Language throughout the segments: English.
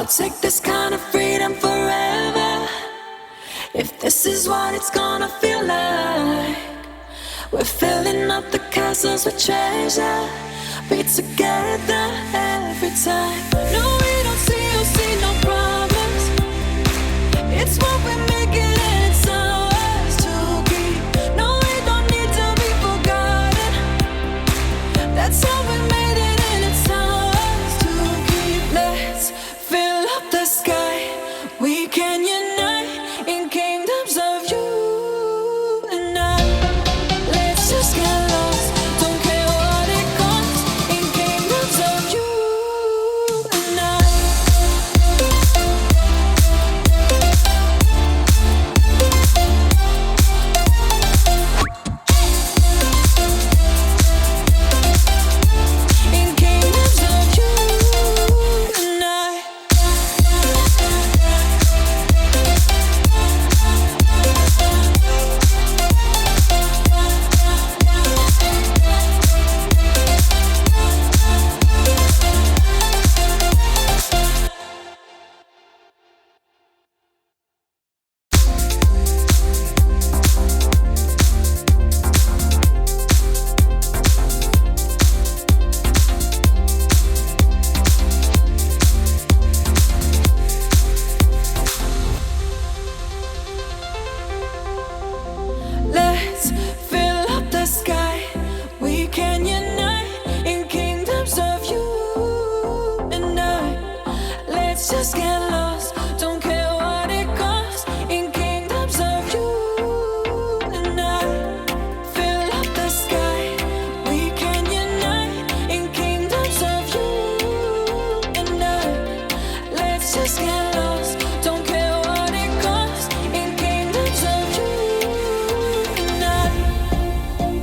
I'll take this kind of freedom forever. If this is what it's gonna feel like, we're filling up the castles with treasure. Be together every time. No, we don't see no problems. It's what we make it and it's ours to keep. No, we don't need to be forgotten. That's how we made it and it's ours to keep. Let's fill up the sky. We can unite in kingdoms of you and I. Let's just get lost. Don't care what it costs. In kingdoms of you and I. In kingdoms of you and I. Let's fill up the sky. We can unite in kingdoms of you and I. Let's just get lost. Don't care what it costs. In kingdoms of you and I. Fill up the sky. We can unite in kingdoms of you and I. Let's just get lost. Don't care what it costs. In kingdoms of you and I. In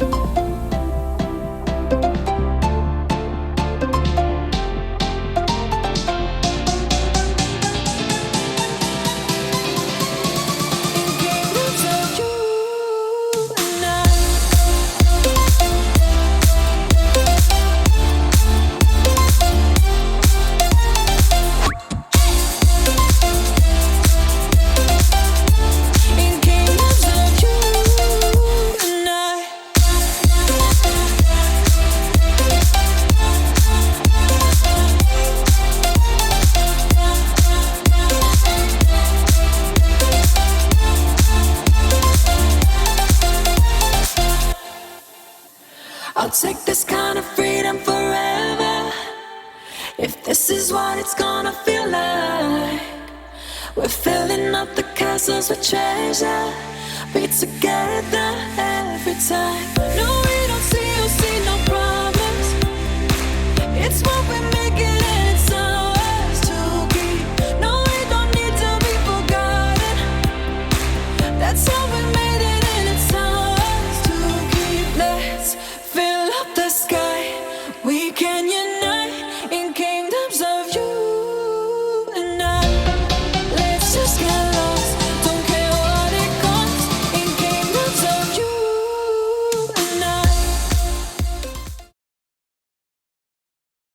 kingdoms of you and I. In kingdoms of you and I. I'll take this kind of freedom forever. If this is what it's gonna feel like, we're filling up the castles with treasure. Be together every time. No,